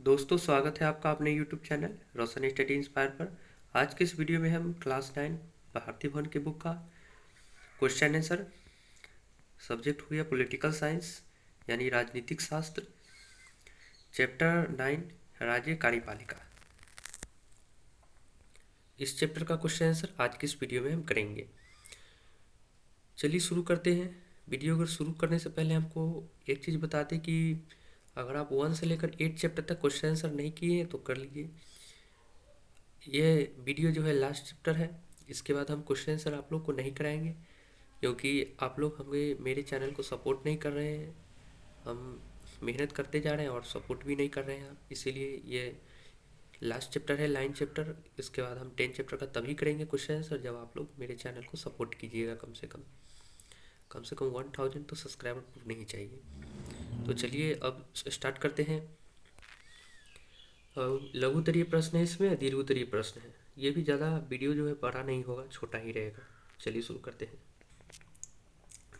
दोस्तों, स्वागत है आपका अपने YouTube चैनल रोशन स्टडी इंस्पायर पर। आज के इस वीडियो में हम क्लास 9 भारती भवन की बुक का क्वेश्चन आंसर, सब्जेक्ट हो गया पॉलिटिकल साइंस यानी राजनीतिक शास्त्र, चैप्टर 9 राज्य कार्यपालिका। इस चैप्टर का क्वेश्चन आंसर आज की इस वीडियो में हम करेंगे। चलिए शुरू करते हैं। वीडियो को शुरू करने से पहले हमको एक चीज़ बता दें कि अगर आप 1 से लेकर 8 चैप्टर तक क्वेश्चन आंसर नहीं किए हैं तो कर लीजिए। ये वीडियो जो है लास्ट चैप्टर है, इसके बाद हम क्वेश्चन आंसर आप लोग को नहीं कराएंगे क्योंकि आप लोग हमें मेरे चैनल को सपोर्ट नहीं कर रहे हैं। हम मेहनत करते जा रहे हैं और सपोर्ट भी नहीं कर रहे हैं आप, इसीलिए ये लास्ट चैप्टर है, 9 चैप्टर। इसके बाद हम 10 चैप्टर का तभी करेंगे क्वेश्चन आंसर जब आप लोग मेरे चैनल को सपोर्ट कीजिएगा। कम से कम 1000 तो सब्सक्राइबर पूरे नहीं चाहिए। तो चलिए अब स्टार्ट करते हैं। लघु उत्तरीय प्रश्न है, इसमें दीर्घ उत्तरीय प्रश्न है। ये भी ज़्यादा वीडियो जो है बड़ा नहीं होगा, छोटा ही रहेगा। चलिए शुरू करते हैं।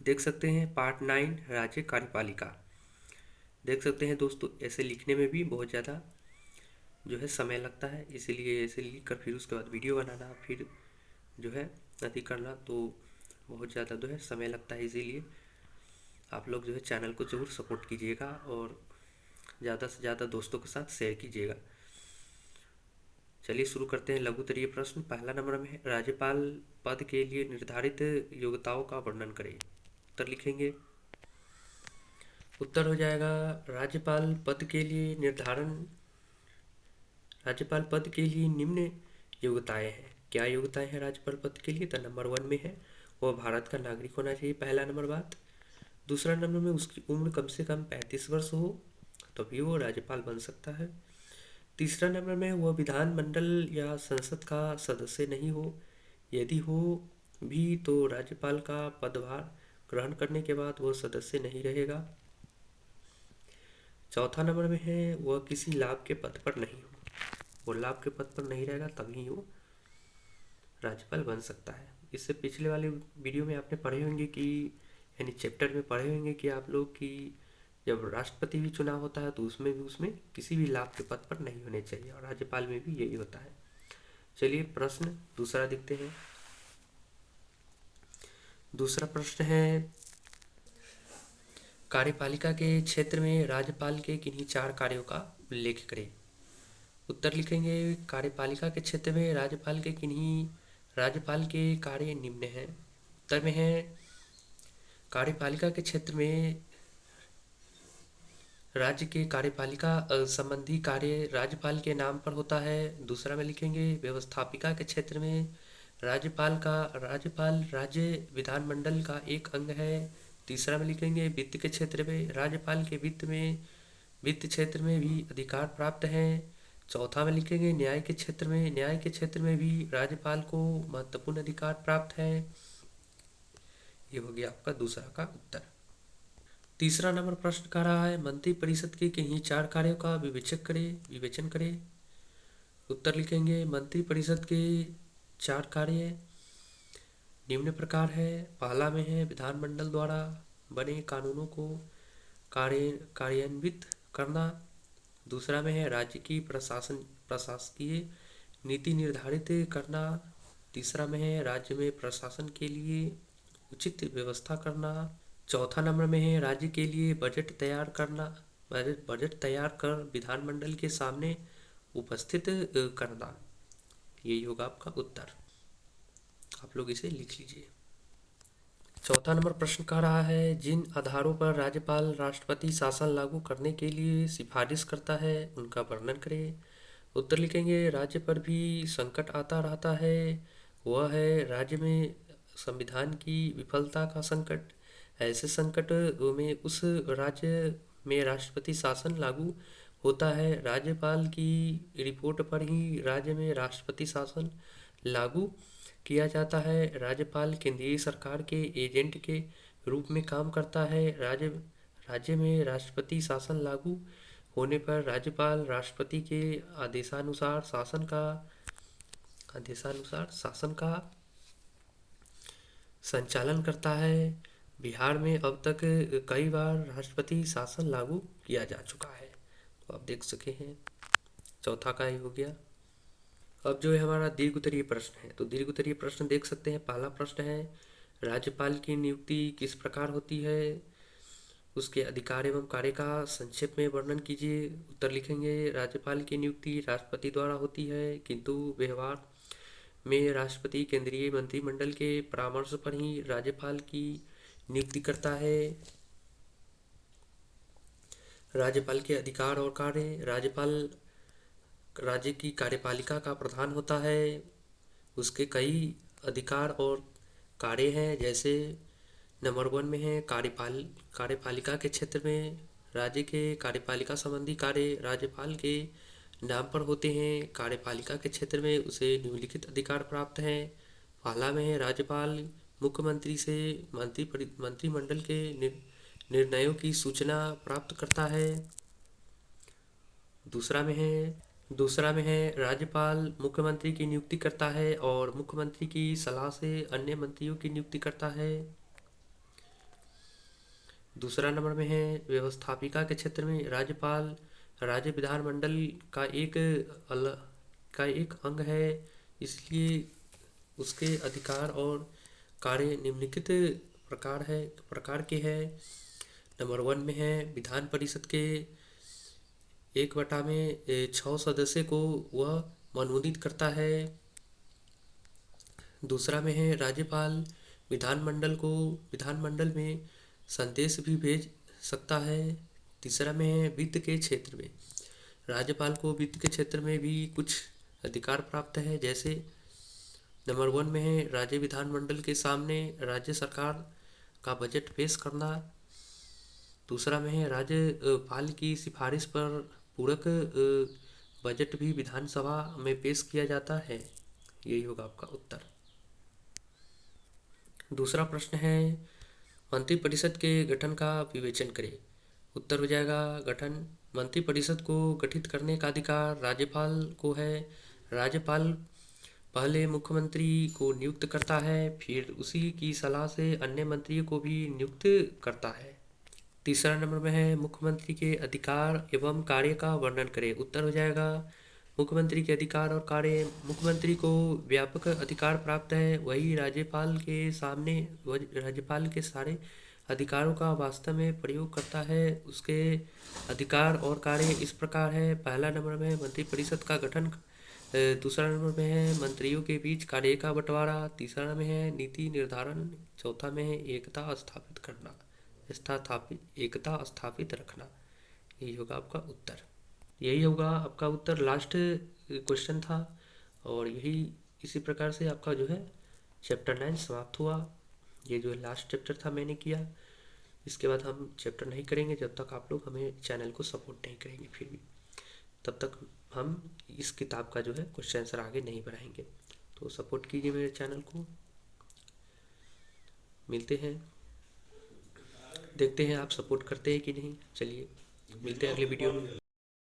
देख सकते हैं पार्ट 9 राज्य कार्यपालिका। देख सकते हैं दोस्तों, ऐसे लिखने में भी बहुत ज़्यादा जो है समय लगता है, इसीलिए ऐसे लिख कर फिर उसके बाद वीडियो बनाना, फिर जो है अति करना, तो बहुत ज़्यादा जो है समय लगता है। इसीलिए आप लोग जो है चैनल को ज़रूर सपोर्ट कीजिएगा और ज़्यादा से ज़्यादा दोस्तों के साथ शेयर कीजिएगा। चलिए शुरू करते हैं। लघु उत्तरीय प्रश्न पहला नंबर में है, राज्यपाल पद के लिए निर्धारित योग्यताओं का वर्णन करें। उत्तर लिखेंगे। उत्तर हो जाएगा राज्यपाल पद के लिए निम्न योग्यताएं हैं। क्या योग्यताएं हैं राज्यपाल पद के लिए? तो नंबर 1 में है वह भारत का नागरिक होना चाहिए, पहला नंबर बात। दूसरा नंबर में उसकी उम्र कम से कम 35 वर्ष हो तभी वो राज्यपाल बन सकता है। तीसरा नंबर में वह विधानमंडल या संसद का सदस्य नहीं हो, यदि हो भी तो राज्यपाल का पदभार ग्रहण करने के बाद वह सदस्य नहीं रहेगा। चौथा नंबर में है वह किसी लाभ के पद पर नहीं हो, वो लाभ के पद पर नहीं रहेगा तभी वो राज्यपाल बन सकता है। इससे पिछले वाले वीडियो में आपने पढ़े होंगे कि यानी चैप्टर में पढ़े होंगे कि आप लोग की जब राष्ट्रपति भी चुनाव होता है तो उसमें किसी भी लाभ के पद पर नहीं होने चाहिए, और राज्यपाल में भी यही होता है। चलिए प्रश्न दूसरा देखते हैं। दूसरा प्रश्न है, कार्यपालिका के क्षेत्र में राज्यपाल के किन्हीं 4 कार्यों का उल्लेख करें। उत्तर लिखेंगे। कार्यपालिका के क्षेत्र में राज्यपाल के कार्य निम्न हैं। उत्तर में है कार्यपालिका के क्षेत्र में राज्य के कार्यपालिका संबंधी कार्य राज्यपाल के नाम पर होता है। दूसरा में लिखेंगे व्यवस्थापिका के क्षेत्र में राज्यपाल राज्य विधानमंडल का एक अंग है। तीसरा में लिखेंगे वित्त के क्षेत्र में राज्यपाल के वित्त क्षेत्र में भी अधिकार प्राप्त है। चौथा में लिखेंगे न्याय के क्षेत्र में भी राज्यपाल को महत्वपूर्ण अधिकार प्राप्त है। ये हो गया आपका दूसरा का उत्तर। तीसरा नंबर प्रश्न कह रहा है मंत्रिपरिषद के किन्हीं 4 कार्यों का विवेचन करें। उत्तर लिखेंगे मंत्रिपरिषद के 4 कार्य निम्न प्रकार है। पहला में है विधानमंडल द्वारा बने कानूनों को कार्यान्वित करना। दूसरा में है राज्य की प्रशासकीय नीति निर्धारित करना। तीसरा में है राज्य में प्रशासन के लिए उचित व्यवस्था करना। चौथा नंबर में है राज्य के लिए बजट तैयार कर विधानमंडल के सामने उपस्थित करना। यही होगा आपका उत्तर, आप लोग इसे लिख लीजिए। चौथा नंबर प्रश्न कह रहा है जिन आधारों पर राज्यपाल राष्ट्रपति शासन लागू करने के लिए सिफारिश करता है उनका वर्णन करें। उत्तर लिखेंगे राज्य पर भी संकट आता रहता है, वह है राज्य में संविधान की विफलता का संकट। ऐसे संकट में उस राज्य में राष्ट्रपति शासन लागू होता है। राज्यपाल की रिपोर्ट पर ही राज्य में राष्ट्रपति शासन लागू किया जाता है। राज्यपाल केंद्रीय सरकार के एजेंट के रूप में काम करता है। राज्य में राष्ट्रपति शासन लागू होने पर राज्यपाल राष्ट्रपति के आदेशानुसार शासन का संचालन करता है। बिहार में अब तक कई बार राष्ट्रपति शासन लागू किया जा चुका है, तो आप देख सके हैं। चौथा का ही हो गया। अब जो है हमारा दीर्घ उत्तरीय प्रश्न है, तो दीर्घ उत्तरीय प्रश्न देख सकते हैं। पहला प्रश्न है, राज्यपाल की नियुक्ति किस प्रकार होती है, उसके अधिकार एवं कार्य का संक्षेप में वर्णन कीजिए। उत्तर लिखेंगे, राज्यपाल की नियुक्ति राष्ट्रपति द्वारा होती है, किंतु व्यवहार में राष्ट्रपति केंद्रीय मंत्रिमंडल के परामर्श पर ही राज्यपाल की नियुक्ति करता है। राज्यपाल के अधिकार और कार्य, राज्यपाल राज्य की कार्यपालिका का प्रधान होता है, उसके कई अधिकार और कार्य हैं। जैसे नंबर 1 में है कार्यपालिका के क्षेत्र में राज्य के कार्यपालिका संबंधी कार्य राज्यपाल के नाम पर होते हैं। कार्यपालिका के क्षेत्र में उसे निम्नलिखित अधिकार प्राप्त हैं। पहला में है, राज्यपाल मुख्यमंत्री से मंत्रिमंडल के निर्णयों की सूचना प्राप्त करता है। दूसरा में है राज्यपाल मुख्यमंत्री की नियुक्ति करता है और मुख्यमंत्री की सलाह से अन्य मंत्रियों की नियुक्ति करता है। दूसरा नंबर में है, व्यवस्थापिका के क्षेत्र में राज्यपाल राज्य विधानमंडल का एक अंग है, इसलिए उसके अधिकार और कार्य निम्नलिखित प्रकार के हैं। नंबर 1 में है, विधान परिषद के 1/6 सदस्य को वह मनोनीत करता है। दूसरा में है, राज्यपाल विधानमंडल में संदेश भी भेज सकता है। तीसरा में है, वित्त के क्षेत्र में राज्यपाल को वित्त के क्षेत्र में भी कुछ अधिकार प्राप्त है। जैसे नंबर 1 में है, राज्य विधानमंडल के सामने राज्य सरकार का बजट पेश करना। दूसरा में है, राज्यपाल की सिफारिश पर पूरक बजट भी विधानसभा में पेश किया जाता है। यही होगा आपका उत्तर। दूसरा प्रश्न है, मंत्रिपरिषद के गठन का विवेचन करें। उत्तर हो जाएगा, मंत्रिपरिषद को गठित करने का अधिकार राज्यपाल को है। राज्यपाल पहले मुख्यमंत्री को नियुक्त करता है, फिर उसी की सलाह से अन्य मंत्रियों को भी नियुक्त करता है। तीसरा नंबर में है, मुख्यमंत्री के अधिकार एवं कार्य का वर्णन करें। उत्तर हो जाएगा, मुख्यमंत्री के अधिकार और कार्य, मुख्यमंत्री को व्यापक अधिकार प्राप्त है, वही राज्यपाल के सारे अधिकारों का वास्तव में प्रयोग करता है। उसके अधिकार और कार्य इस प्रकार है। पहला नंबर में है, मंत्रिपरिषद का गठन। दूसरा नंबर में है, मंत्रियों के बीच कार्य का बंटवारा। तीसरा में है, नीति निर्धारण। चौथा में है, एकता स्थापित रखना। यही होगा आपका उत्तर। लास्ट क्वेश्चन था और इसी प्रकार से आपका जो है चैप्टर 9 समाप्त हुआ। ये जो लास्ट चैप्टर था मैंने किया। इसके बाद हम चैप्टर नहीं करेंगे जब तक आप लोग हमें चैनल को सपोर्ट नहीं करेंगे। फिर भी तब तक हम इस किताब का जो है क्वेश्चन आंसर आगे नहीं बढ़ाएंगे। तो सपोर्ट कीजिए मेरे चैनल को। मिलते हैं, देखते हैं आप सपोर्ट करते हैं कि नहीं। चलिए मिलते हैं अगले वीडियो में।